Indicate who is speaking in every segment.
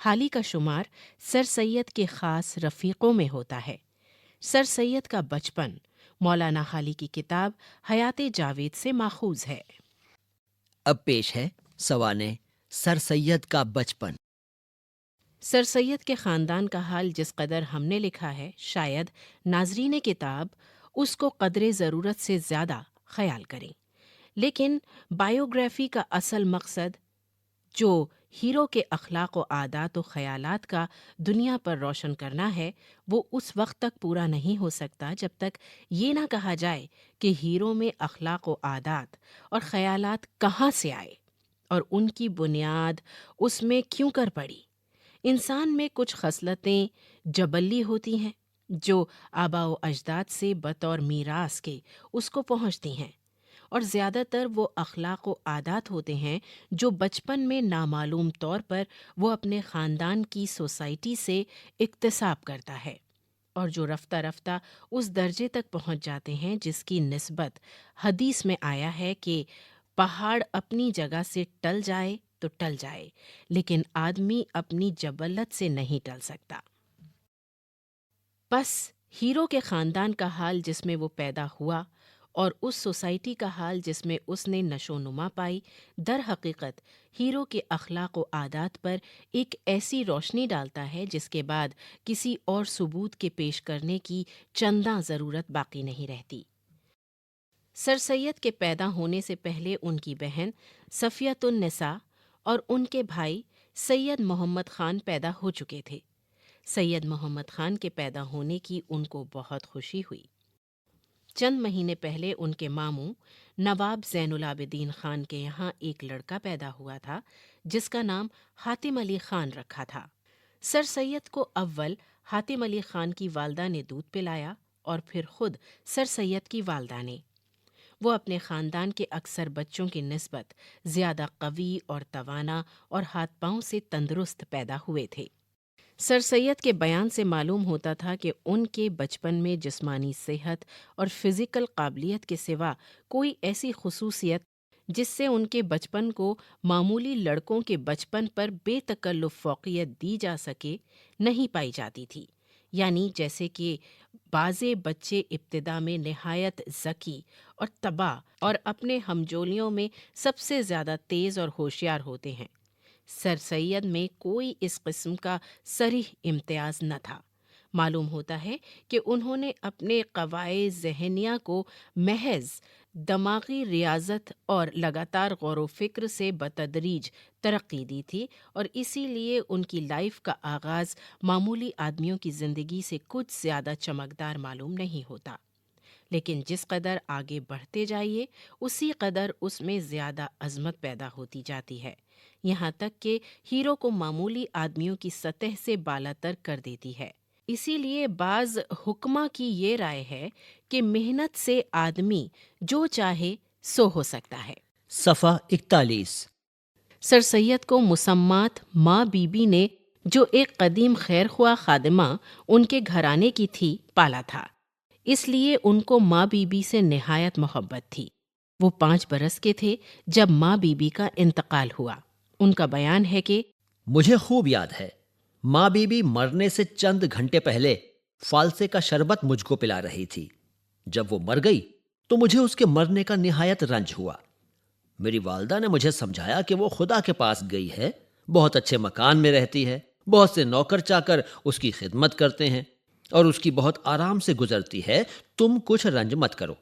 Speaker 1: حالی کا شمار سر سید کے خاص رفیقوں میں ہوتا ہے۔ سر سید کا بچپن مولانا حالی کی کتاب حیات جاوید سے ماخوذ ہے۔
Speaker 2: اب پیش ہے سوانح سر سید کا بچپن۔
Speaker 1: سر سید کے خاندان کا حال جس قدر ہم نے لکھا ہے، شاید ناظرین کتاب اس کو قدر ضرورت سے زیادہ خیال کریں، لیکن بائیوگرافی کا اصل مقصد جو ہیرو کے اخلاق و عادات و خیالات کا دنیا پر روشن کرنا ہے، وہ اس وقت تک پورا نہیں ہو سکتا جب تک یہ نہ کہا جائے کہ ہیرو میں اخلاق و عادات اور خیالات کہاں سے آئے اور ان کی بنیاد اس میں کیوں کر پڑی۔ انسان میں کچھ خصلتیں جبلی ہوتی ہیں جو آباء و اجداد سے بطور میراث کے اس کو پہنچتی ہیں، اور زیادہ تر وہ اخلاق و عادات ہوتے ہیں جو بچپن میں نامعلوم طور پر وہ اپنے خاندان کی سوسائٹی سے اکتساب کرتا ہے، اور جو رفتہ رفتہ اس درجے تک پہنچ جاتے ہیں جس کی نسبت حدیث میں آیا ہے کہ پہاڑ اپنی جگہ سے ٹل جائے تو ٹل جائے، لیکن آدمی اپنی جبلت سے نہیں ٹل سکتا۔ بس ہیرو کے خاندان کا حال جس میں وہ پیدا ہوا اور اس سوسائٹی کا حال جس میں اس نے نشو و نما پائی، در حقیقت ہیرو کے اخلاق و عادات پر ایک ایسی روشنی ڈالتا ہے جس کے بعد کسی اور ثبوت کے پیش کرنے کی چنداں ضرورت باقی نہیں رہتی۔ سر سید کے پیدا ہونے سے پہلے ان کی بہن صفیۃ النساء اور ان کے بھائی سید محمد خان پیدا ہو چکے تھے۔ سید محمد خان کے پیدا ہونے کی ان کو بہت خوشی ہوئی۔ چند مہینے پہلے ان کے ماموں نواب زین العابدین خان کے یہاں ایک لڑکا پیدا ہوا تھا جس کا نام حاتم علی خان رکھا تھا۔ سر سید کو اول حاتم علی خان کی والدہ نے دودھ پلایا اور پھر خود سر سید کی والدہ نے۔ وہ اپنے خاندان کے اکثر بچوں کی نسبت زیادہ قوی اور توانا اور ہاتھ پاؤں سے تندرست پیدا ہوئے تھے۔ سر سید کے بیان سے معلوم ہوتا تھا کہ ان کے بچپن میں جسمانی صحت اور فزیکل قابلیت کے سوا کوئی ایسی خصوصیت جس سے ان کے بچپن کو معمولی لڑکوں کے بچپن پر بے تکلف فوقیت دی جا سکے نہیں پائی جاتی تھی، یعنی جیسے کہ بعض بچے ابتدا میں نہایت ذکی اور طبع اور اپنے ہمجولیوں میں سب سے زیادہ تیز اور ہوشیار ہوتے ہیں۔ سر سید میں کوئی اس قسم کا صریح امتیاز نہ تھا۔ معلوم ہوتا ہے کہ انہوں نے اپنے قواعد ذہنیہ کو محض دماغی ریاضت اور لگاتار غور و فکر سے بتدریج ترقی دی تھی، اور اسی لیے ان کی لائف کا آغاز معمولی آدمیوں کی زندگی سے کچھ زیادہ چمکدار معلوم نہیں ہوتا، لیکن جس قدر آگے بڑھتے جائیے اسی قدر اس میں زیادہ عظمت پیدا ہوتی جاتی ہے، یہاں تک کہ ہیرو کو معمولی آدمیوں کی سطح سے بالاتر کر دیتی ہے۔ اسی لیے بعض حکما کی یہ رائے ہے کہ محنت سے آدمی جو چاہے سو ہو سکتا ہے۔
Speaker 2: صفحہ 41۔
Speaker 1: سر سید کو مسمات ماں بی بی نے، جو ایک قدیم خیر خواہ خادمہ ان کے گھرانے کی تھی، پالا تھا، اس لیے ان کو ماں بی بی سے نہایت محبت تھی۔ وہ 5 برس کے تھے جب ماں بی بی کا انتقال ہوا۔ ان کا بیان ہے کہ
Speaker 2: مجھے خوب یاد ہے، ماں بی بی مرنے سے چند گھنٹے پہلے فالسے کا شربت مجھ کو پلا رہی تھی۔ جب وہ مر گئی تو مجھے اس کے مرنے کا نہایت رنج ہوا۔ میری والدہ نے مجھے سمجھایا کہ وہ خدا کے پاس گئی ہے، بہت اچھے مکان میں رہتی ہے، بہت سے نوکر چاکر اس کی خدمت کرتے ہیں اور اس کی بہت آرام سے گزرتی ہے، تم کچھ رنج مت کرو۔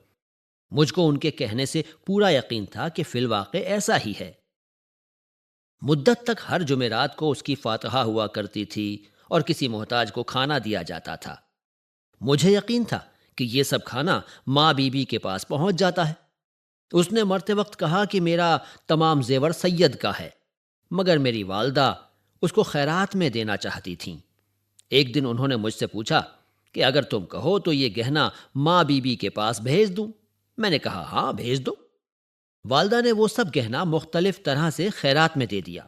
Speaker 2: مجھ کو ان کے کہنے سے پورا یقین تھا کہ فی الواقع ایسا ہی ہے۔ مدت تک ہر جمعرات کو اس کی فاتحہ ہوا کرتی تھی اور کسی محتاج کو کھانا دیا جاتا تھا۔ مجھے یقین تھا کہ یہ سب کھانا ماں بی بی کے پاس پہنچ جاتا ہے۔ اس نے مرتے وقت کہا کہ میرا تمام زیور سید کا ہے، مگر میری والدہ اس کو خیرات میں دینا چاہتی تھیں۔ ایک دن انہوں نے مجھ سے پوچھا کہ اگر تم کہو تو یہ گہنا ماں بی بی کے پاس بھیج دوں؟ میں نے کہا ہاں بھیج دو۔ والدہ نے وہ سب گہنا مختلف طرح سے خیرات میں دے دیا۔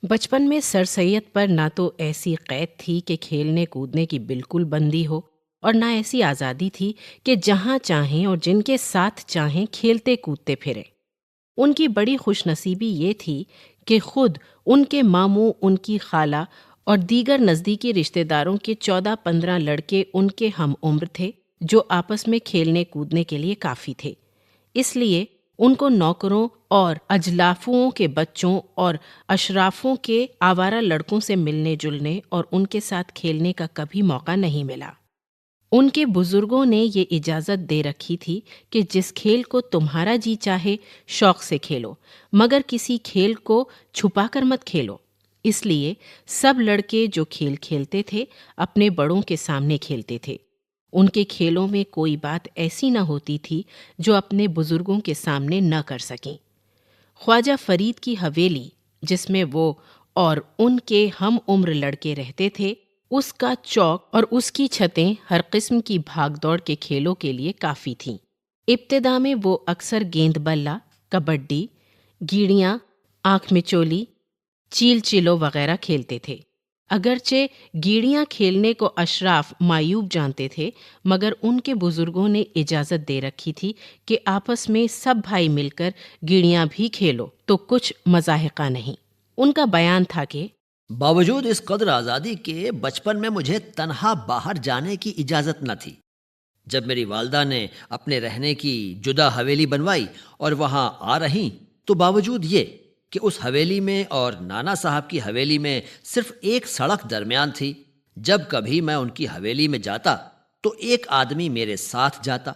Speaker 1: بچپن میں سر سید پر نہ تو ایسی قید تھی کہ کھیلنے کودنے کی بالکل بندی ہو، اور نہ ایسی آزادی تھی کہ جہاں چاہیں اور جن کے ساتھ چاہیں کھیلتے کودتے پھریں۔ ان کی بڑی خوش نصیبی یہ تھی کہ خود ان کے ماموں، ان کی خالہ اور دیگر نزدیکی رشتہ داروں کے 14-15 لڑکے ان کے ہم عمر تھے جو آپس میں کھیلنے کودنے کے لیے کافی تھے۔ اس لیے ان کو نوکروں اور اجلافوں کے بچوں اور اشرافوں کے آوارہ لڑکوں سے ملنے جلنے اور ان کے ساتھ کھیلنے کا کبھی موقع نہیں ملا۔ ان کے بزرگوں نے یہ اجازت دے رکھی تھی کہ جس کھیل کو تمہارا جی چاہے شوق سے کھیلو، مگر کسی کھیل کو چھپا کر مت کھیلو۔ اس لیے سب لڑکے جو کھیل کھیلتے تھے اپنے بڑوں کے سامنے کھیلتے تھے۔ ان کے کھیلوں میں کوئی بات ایسی نہ ہوتی تھی جو اپنے بزرگوں کے سامنے نہ کر سکیں۔ خواجہ فرید کی حویلی جس میں وہ اور ان کے ہم عمر لڑکے رہتے تھے، اس کا چوک اور اس کی چھتیں ہر قسم کی بھاگ دوڑ کے کھیلوں کے لیے کافی تھیں۔ ابتدا میں وہ اکثر گیند بلا، کبڈی، گیڑیاں، آنکھ مچولی، چیل چلو وغیرہ کھیلتے تھے۔ اگرچہ گیڑیاں کھیلنے کو اشراف معیوب جانتے تھے، مگر ان کے بزرگوں نے اجازت دے رکھی تھی کہ آپس میں سب بھائی مل کر گیڑیاں بھی کھیلو تو کچھ مضاحقہ نہیں۔ ان کا بیان تھا کہ
Speaker 2: باوجود اس قدر آزادی کے بچپن میں مجھے تنہا باہر جانے کی اجازت نہ تھی۔ جب میری والدہ نے اپنے رہنے کی جدا حویلی بنوائی اور وہاں آ رہیں، تو باوجود یہ کہ اس حویلی میں اور نانا صاحب کی حویلی میں صرف ایک سڑک درمیان تھی، جب کبھی میں ان کی حویلی میں جاتا تو ایک آدمی میرے ساتھ جاتا۔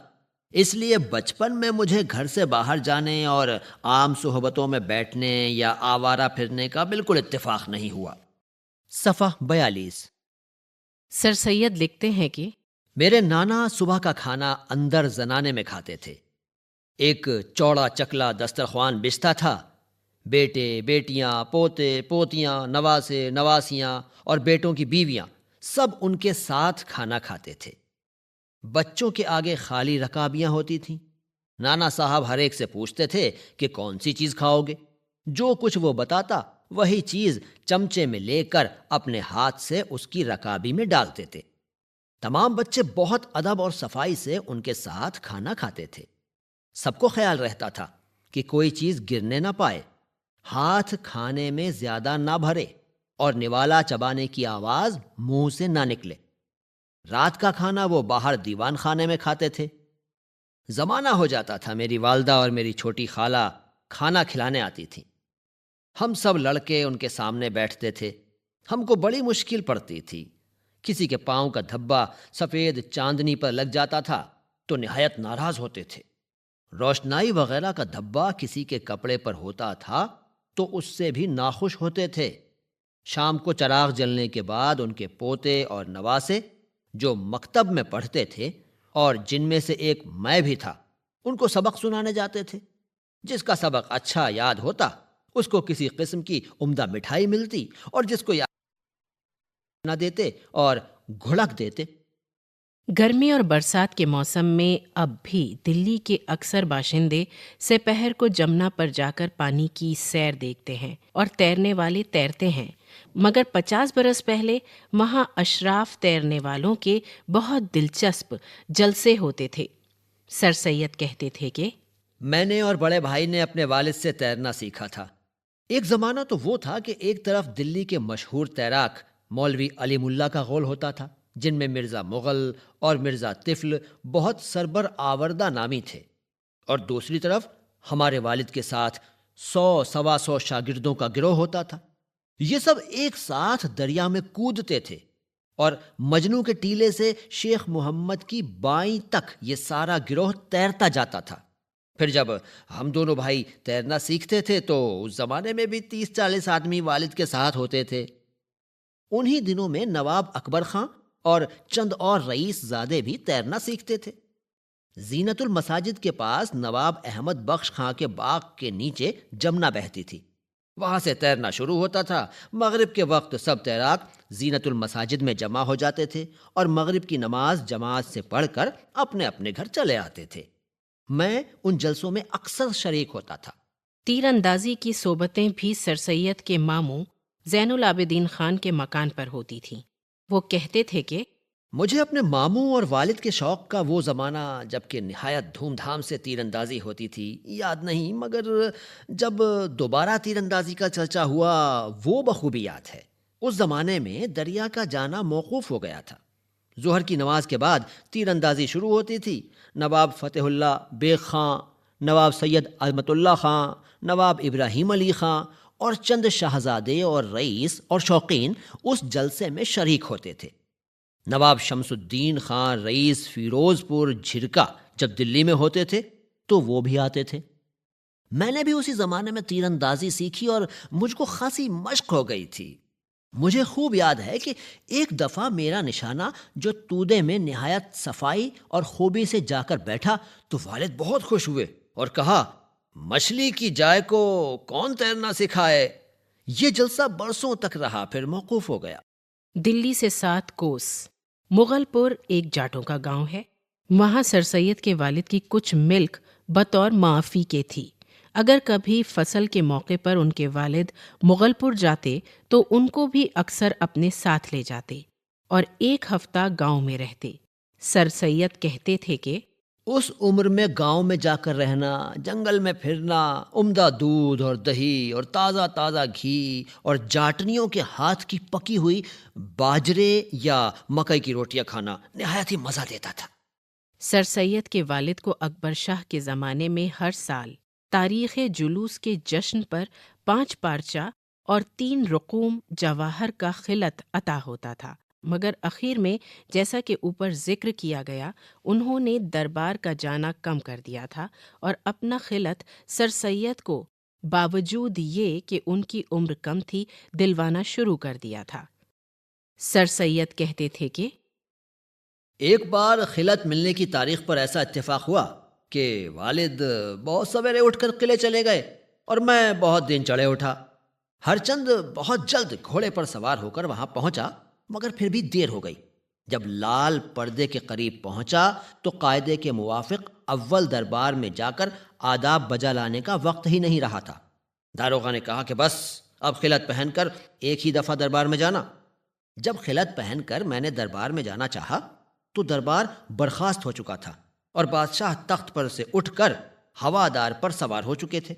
Speaker 2: اس لیے بچپن میں مجھے گھر سے باہر جانے اور عام صحبتوں میں بیٹھنے یا آوارہ پھرنے کا بالکل اتفاق نہیں ہوا۔ صفحہ 42۔
Speaker 1: سر سید لکھتے ہیں کہ
Speaker 2: میرے نانا صبح کا کھانا اندر زنانے میں کھاتے تھے۔ ایک چوڑا چکلا دسترخوان بچھتا تھا۔ بیٹے، بیٹیاں، پوتے، پوتیاں، نواسے، نواسیاں اور بیٹوں کی بیویاں سب ان کے ساتھ کھانا کھاتے تھے۔ بچوں کے آگے خالی رکابیاں ہوتی تھیں۔ نانا صاحب ہر ایک سے پوچھتے تھے کہ کون سی چیز کھاؤ گے؟ جو کچھ وہ بتاتا وہی چیز چمچے میں لے کر اپنے ہاتھ سے اس کی رکابی میں ڈالتے تھے۔ تمام بچے بہت ادب اور صفائی سے ان کے ساتھ کھانا کھاتے تھے۔ سب کو خیال رہتا تھا کہ کوئی چیز گرنے نہ پائے، ہاتھ کھانے میں زیادہ نہ بھرے اور نوالا چبانے کی آواز منہ سے نہ نکلے۔ رات کا کھانا وہ باہر دیوان خانے میں کھاتے تھے۔ زمانہ ہو جاتا تھا میری والدہ اور میری چھوٹی خالہ کھانا کھلانے آتی تھیں۔ ہم سب لڑکے ان کے سامنے بیٹھتے تھے۔ ہم کو بڑی مشکل پڑتی تھی۔ کسی کے پاؤں کا دھبا سفید چاندنی پر لگ جاتا تھا تو نہایت ناراض ہوتے تھے۔ روشنائی وغیرہ کا دھبا کسی کے کپڑے پر ہوتا تھا تو اس سے بھی ناخوش ہوتے تھے۔ شام کو چراغ جلنے کے بعد ان کے پوتے اور نواسے جو مکتب میں پڑھتے تھے اور جن میں سے ایک میں بھی تھا، ان کو سبق سنانے جاتے تھے۔ جس کا سبق اچھا یاد ہوتا اس کو کسی قسم کی عمدہ مٹھائی ملتی اور جس کو یاد نہ دیتے اور گھڑک دیتے۔
Speaker 1: گرمی اور برسات کے موسم میں اب بھی دلی کے اکثر باشندے سپہر کو جمنا پر جا کر پانی کی سیر دیکھتے ہیں اور تیرنے والے تیرتے ہیں، مگر 50 برس پہلے وہاں اشراف تیرنے والوں کے بہت دلچسپ جلسے ہوتے تھے۔ سر سید کہتے تھے کہ
Speaker 2: میں نے اور بڑے بھائی نے اپنے والد سے تیرنا سیکھا تھا۔ ایک زمانہ تو وہ تھا کہ ایک طرف دلی کے مشہور تیراک مولوی علیم اللہ کا غول ہوتا تھا، جن میں مرزا مغل اور مرزا طفل بہت سربر آوردہ نامی تھے، اور دوسری طرف ہمارے والد کے ساتھ 100-125 شاگردوں کا گروہ ہوتا تھا۔ یہ سب ایک ساتھ دریا میں کودتے تھے اور مجنو کے ٹیلے سے شیخ محمد کی بائیں تک یہ سارا گروہ تیرتا جاتا تھا۔ پھر جب ہم دونوں بھائی تیرنا سیکھتے تھے تو اس زمانے میں بھی 30-40 آدمی والد کے ساتھ ہوتے تھے۔ انہی دنوں میں نواب اکبر خان اور چند اور رئیس زادے بھی تیرنا سیکھتے تھے۔ زینت المساجد کے پاس نواب احمد بخش خان کے باغ کے نیچے جمنا بہتی تھی، وہاں سے تیرنا شروع ہوتا تھا۔ مغرب کے وقت سب تیراک زینت المساجد میں جمع ہو جاتے تھے اور مغرب کی نماز جماعت سے پڑھ کر اپنے اپنے گھر چلے آتے تھے۔ میں ان جلسوں میں اکثر شریک ہوتا تھا۔
Speaker 1: تیر اندازی کی صحبتیں بھی سر سید کے ماموں زین العابدین خان کے مکان پر ہوتی تھیں۔ وہ کہتے تھے کہ
Speaker 2: مجھے اپنے ماموں اور والد کے شوق کا وہ زمانہ جب کہ نہایت دھوم دھام سے تیر اندازی ہوتی تھی یاد نہیں، مگر جب دوبارہ تیر اندازی کا چرچا ہوا وہ بخوبی یاد ہے۔ اس زمانے میں دریا کا جانا موقوف ہو گیا تھا۔ ظہر کی نماز کے بعد تیر اندازی شروع ہوتی تھی۔ نواب فتح اللہ بیگ خاں، نواب سید عظمت اللہ خاں، نواب ابراہیم علی خاں اور چند شہزادے اور رئیس اور شوقین اس جلسے میں شریک ہوتے تھے۔ نواب شمس الدین خان رئیس فیروز پور جھرکا جب دلی میں ہوتے تھے تو وہ بھی آتے تھے۔ میں نے بھی اسی زمانے میں تیر اندازی سیکھی اور مجھ کو خاصی مشق ہو گئی تھی۔ مجھے خوب یاد ہے کہ ایک دفعہ میرا نشانہ جو تودے میں نہایت صفائی اور خوبی سے جا کر بیٹھا تو والد بہت خوش ہوئے اور کہا، مچھلی کی جائے کو کون تیرنا سکھائے؟ یہ جلسہ برسوں تک رہا، پھر موقوف ہو گیا۔
Speaker 1: دلی سے 7 کوس مغل پور ایک جاٹوں کا گاؤں ہے۔ وہاں سر سید کے والد کی کچھ ملک بطور معافی کے تھی۔ اگر کبھی فصل کے موقع پر ان کے والد مغل پور جاتے تو ان کو بھی اکثر اپنے ساتھ لے جاتے اور 1 ہفتہ گاؤں میں رہتے۔ سر سید کہتے تھے کہ
Speaker 2: اس عمر میں گاؤں میں جا کر رہنا، جنگل میں پھرنا، عمدہ دودھ اور دہی اور تازہ تازہ گھی اور جاٹنیوں کے ہاتھ کی پکی ہوئی باجرے یا مکئی کی روٹیاں کھانا نہایت ہی مزہ دیتا تھا۔
Speaker 1: سر سید کے والد کو اکبر شاہ کے زمانے میں ہر سال تاریخ جلوس کے جشن پر 5 پارچہ اور 3 رقوم جواہر کا خلعت عطا ہوتا تھا، مگر اخیر میں جیسا کہ اوپر ذکر کیا گیا انہوں نے دربار کا جانا کم کر دیا تھا اور اپنا خلعت سر سید کو باوجود یہ کہ ان کی عمر کم تھی دلوانا شروع کر دیا تھا۔ سر سید کہتے تھے کہ
Speaker 2: ایک بار خلعت ملنے کی تاریخ پر ایسا اتفاق ہوا کہ والد بہت سویرے اٹھ کر قلعے چلے گئے اور میں بہت دن چڑھے اٹھا۔ ہر چند بہت جلد گھوڑے پر سوار ہو کر وہاں پہنچا، مگر پھر بھی دیر ہو گئی۔ جب لال پردے کے قریب پہنچا تو قاعدے کے موافق اول دربار میں جا کر آداب بجا لانے کا وقت ہی نہیں رہا تھا۔ داروغہ نے کہا کہ بس اب خلعت پہن کر ایک ہی دفعہ دربار میں جانا۔ جب خلعت پہن کر میں نے دربار میں جانا چاہا تو دربار برخاست ہو چکا تھا اور بادشاہ تخت پر سے اٹھ کر ہوادار پر سوار ہو چکے تھے۔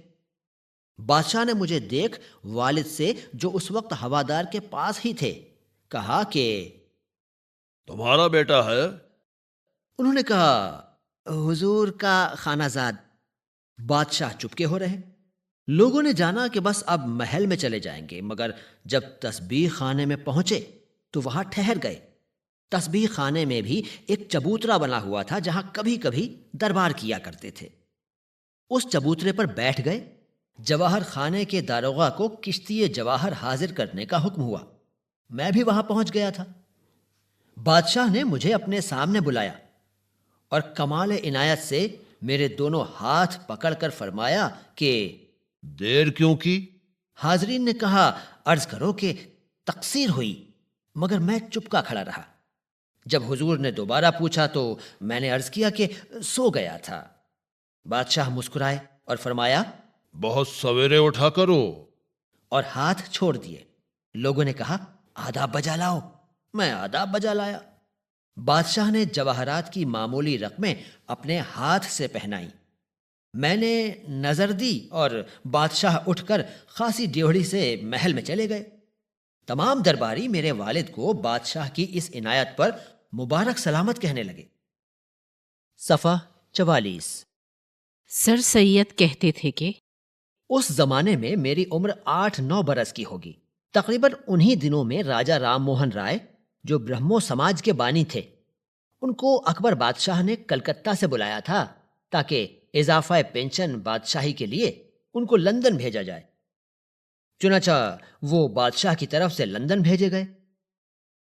Speaker 2: بادشاہ نے مجھے دیکھ والد سے جو اس وقت ہوادار کے پاس ہی تھے کہا کہ
Speaker 3: تمہارا بیٹا ہے؟
Speaker 2: انہوں نے کہا حضور کا خانہ زاد۔ بادشاہ چپکے ہو رہے۔ لوگوں نے جانا کہ بس اب محل میں چلے جائیں گے، مگر جب تسبیح خانے میں پہنچے تو وہاں ٹھہر گئے۔ تسبیح خانے میں بھی ایک چبوترا بنا ہوا تھا جہاں کبھی کبھی دربار کیا کرتے تھے۔ اس چبوترے پر بیٹھ گئے۔ جواہر خانے کے داروغہ کو کشتی جواہر حاضر کرنے کا حکم ہوا۔ میں بھی وہاں پہنچ گیا تھا۔ بادشاہ نے مجھے اپنے سامنے بلایا اور کمال عنایت سے میرے دونوں ہاتھ پکڑ کر فرمایا کہ
Speaker 3: دیر کیوں کی؟
Speaker 2: حاضرین نے کہا عرض کرو کہ تقصیر ہوئی، مگر میں چپکا کھڑا رہا۔ جب حضور نے دوبارہ پوچھا تو میں نے عرض کیا کہ سو گیا تھا۔ بادشاہ مسکرائے اور فرمایا
Speaker 3: بہت سویرے اٹھا کرو۔
Speaker 2: اور ہاتھ چھوڑ دیے۔ لوگوں نے کہا آداب بجا لاؤ۔ میں آداب بجا لایا۔ بادشاہ نے جواہرات کی معمولی رقمیں اپنے ہاتھ سے پہنائیں۔ میں نے نظر دی اور بادشاہ اٹھ کر خاصی ڈیوڑی سے محل میں چلے گئے۔ تمام درباری میرے والد کو بادشاہ کی اس عنایت پر مبارک سلامت کہنے لگے۔ صفحہ 44۔
Speaker 1: سر سید کہتے تھے کہ
Speaker 2: اس زمانے میں میری عمر 8-9 برس کی ہوگی۔ تقریباً انہی دنوں میں راجہ رام موہن رائے جو برہمو سماج کے بانی تھے، ان کو اکبر بادشاہ نے کلکتہ سے بلایا تھا تاکہ اضافہ پینشن بادشاہی کے لیے ان کو لندن بھیجا جائے۔ چنانچہ وہ بادشاہ کی طرف سے لندن بھیجے گئے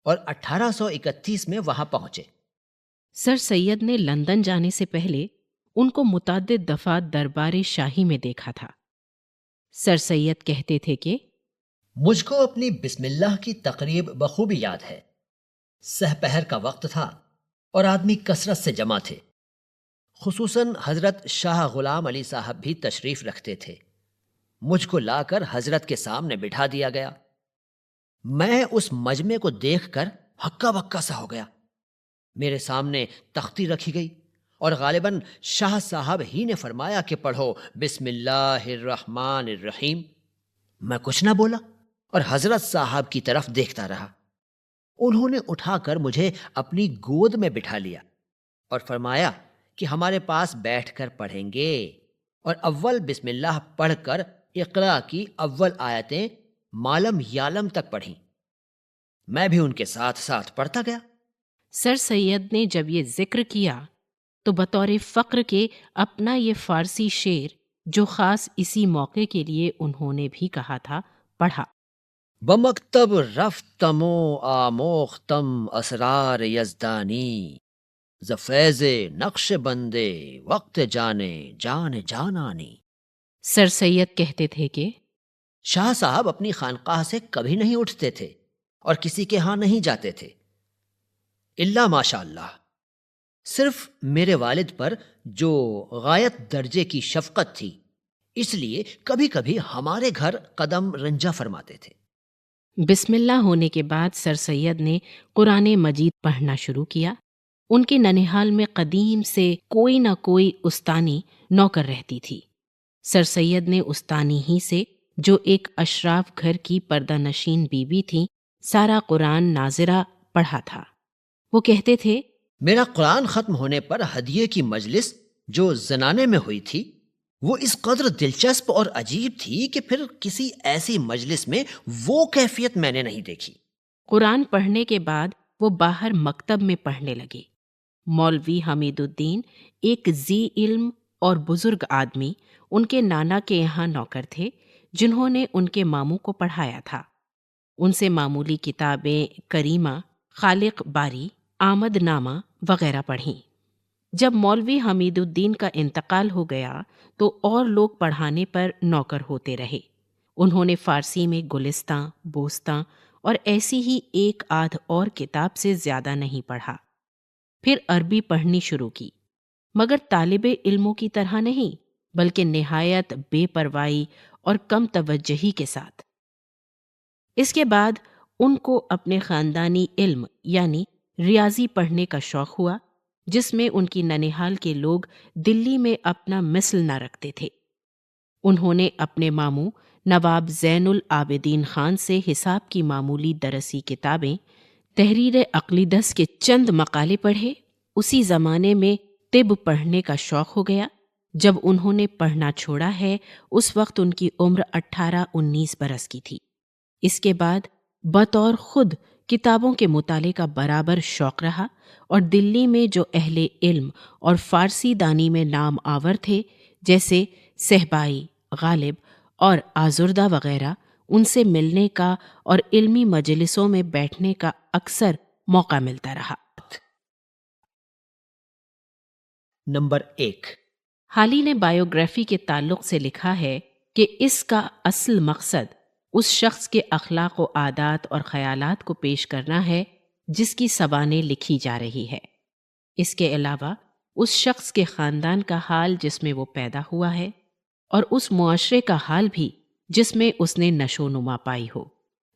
Speaker 2: اور 1831 میں وہاں پہنچے۔
Speaker 1: سر سید نے لندن جانے سے پہلے ان کو متعدد دفعہ دربار شاہی میں دیکھا تھا۔ سر سید کہتے تھے کہ
Speaker 2: مجھ کو اپنی بسم اللہ کی تقریب بخوبی یاد ہے۔ سہ پہر کا وقت تھا اور آدمی کثرت سے جمع تھے۔ خصوصاً حضرت شاہ غلام علی صاحب بھی تشریف رکھتے تھے۔ مجھ کو لا کر حضرت کے سامنے بٹھا دیا گیا۔ میں اس مجمع کو دیکھ کر ہکا بکا سا ہو گیا۔ میرے سامنے تختی رکھی گئی اور غالباً شاہ صاحب ہی نے فرمایا کہ پڑھو بسم اللہ الرحمن الرحیم۔ میں کچھ نہ بولا اور حضرت صاحب کی طرف دیکھتا رہا۔ انہوں نے اٹھا کر مجھے اپنی گود میں بٹھا لیا اور فرمایا کہ ہمارے پاس بیٹھ کر پڑھیں گے، اور اول بسم اللہ پڑھ کر اقرا کی اول آیتیں مالم یالم تک پڑھیں۔ میں بھی ان کے ساتھ ساتھ پڑھتا گیا۔
Speaker 1: سر سید نے جب یہ ذکر کیا تو بطور فخر کے اپنا یہ فارسی شعر جو خاص اسی موقع کے لیے انہوں نے بھی کہا تھا پڑھا۔
Speaker 2: بمکتب رفتم و آموختم اسرار یزدانی، ز فیض نقش بندے وقت جانے جان جانانی۔
Speaker 1: سر سید کہتے تھے کہ
Speaker 2: شاہ صاحب اپنی خانقاہ سے کبھی نہیں اٹھتے تھے اور کسی کے ہاں نہیں جاتے تھے الا ماشاء اللہ۔ صرف میرے والد پر جو غایت درجے کی شفقت تھی، اس لیے کبھی کبھی ہمارے گھر قدم رنجا فرماتے تھے۔
Speaker 1: بسم اللہ ہونے کے بعد سر سید نے قرآن مجید پڑھنا شروع کیا۔ ان کے ننھیال میں قدیم سے کوئی نہ کوئی استانی نوکر رہتی تھی۔ سر سید نے استانی ہی سے، جو ایک اشراف گھر کی پردہ نشین بیوی تھی، سارا قرآن ناظرہ پڑھا تھا۔ وہ کہتے تھے
Speaker 2: میرا قرآن ختم ہونے پر ہدیے کی مجلس جو زنانے میں ہوئی تھی، وہ اس قدر دلچسپ اور عجیب تھی کہ پھر کسی ایسی مجلس میں وہ کیفیت میں نے نہیں دیکھی۔
Speaker 1: قرآن پڑھنے کے بعد وہ باہر مکتب میں پڑھنے لگے۔ مولوی حمید الدین ایک ذی علم اور بزرگ آدمی ان کے نانا کے یہاں نوکر تھے، جنہوں نے ان کے ماموں کو پڑھایا تھا۔ ان سے معمولی کتابیں کریمہ، خالق باری، آمد نامہ وغیرہ پڑھیں۔ جب مولوی حمید الدین کا انتقال ہو گیا تو اور لوگ پڑھانے پر نوکر ہوتے رہے۔ انہوں نے فارسی میں گلستاں، بوستاں اور ایسی ہی ایک آدھ اور کتاب سے زیادہ نہیں پڑھا۔ پھر عربی پڑھنی شروع کی، مگر طالب علموں کی طرح نہیں، بلکہ نہایت بے پرواہی اور کم توجہی کے ساتھ۔ اس کے بعد ان کو اپنے خاندانی علم یعنی ریاضی پڑھنے کا شوق ہوا، جس میں ان کی ننھیال کے لوگ دلی میں اپنا مثل نہ رکھتے تھے۔ انہوں نے اپنے ماموں نواب زین العابدین خان سے حساب کی معمولی درسی کتابیں، تحریر اقلیدس کے چند مقالے پڑھے۔ اسی زمانے میں طب پڑھنے کا شوق ہو گیا۔ جب انہوں نے پڑھنا چھوڑا ہے، اس وقت ان کی عمر 18-19 برس کی تھی۔ اس کے بعد بطور خود کتابوں کے مطالعے کا برابر شوق رہا، اور دلی میں جو اہل علم اور فارسی دانی میں نام آور تھے، جیسے صہبائی، غالب اور آزردہ وغیرہ، ان سے ملنے کا اور علمی مجلسوں میں بیٹھنے کا اکثر موقع ملتا رہا۔
Speaker 2: نمبر 1،
Speaker 1: حالی نے بائیوگرافی کے تعلق سے لکھا ہے کہ اس کا اصل مقصد اس شخص کے اخلاق و عادات اور خیالات کو پیش کرنا ہے جس کی سوانح لکھی جا رہی ہے۔ اس کے علاوہ اس شخص کے خاندان کا حال جس میں وہ پیدا ہوا ہے، اور اس معاشرے کا حال بھی جس میں اس نے نشو نما پائی ہو۔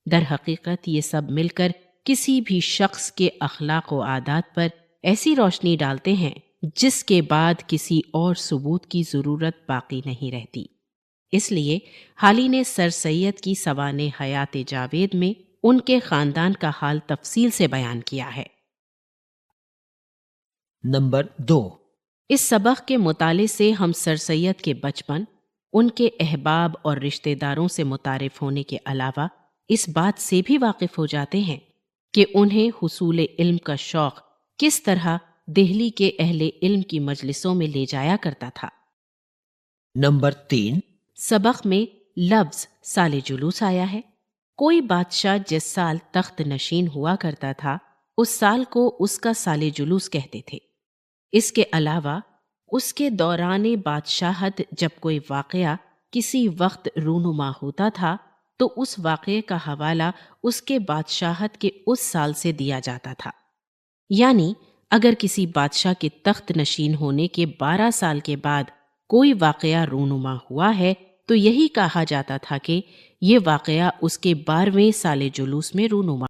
Speaker 1: در حقیقت یہ سب مل کر کسی بھی شخص کے اخلاق و عادات پر ایسی روشنی ڈالتے ہیں جس کے بعد کسی اور ثبوت کی ضرورت باقی نہیں رہتی۔ اس لیے حالی نے سر سید کی سوانح حیات جاوید میں ان کے خاندان کا حال تفصیل سے بیان کیا ہے۔
Speaker 2: نمبر 2،
Speaker 1: اس سبق کے مطالعے سے ہم سر سید کے بچپن، ان کے احباب اور رشتہ داروں سے متعارف ہونے کے علاوہ اس بات سے بھی واقف ہو جاتے ہیں کہ انہیں حصول علم کا شوق کس طرح دہلی کے اہل علم کی مجلسوں میں لے جایا کرتا تھا۔
Speaker 2: نمبر 3،
Speaker 1: سبق میں لفظ سال جلوس آیا ہے۔ کوئی بادشاہ جس سال تخت نشین ہوا کرتا تھا، اس سال کو اس کا سال جلوس کہتے تھے۔ اس کے علاوہ اس کے دوران بادشاہت جب کوئی واقعہ کسی وقت رونما ہوتا تھا تو اس واقعے کا حوالہ اس کے بادشاہت کے اس سال سے دیا جاتا تھا۔ یعنی اگر کسی بادشاہ کے تخت نشین ہونے کے 12 سال کے بعد کوئی واقعہ رونما ہوا ہے تو یہی کہا جاتا تھا کہ یہ واقعہ اس کے 12ویں سال جلوس میں رونما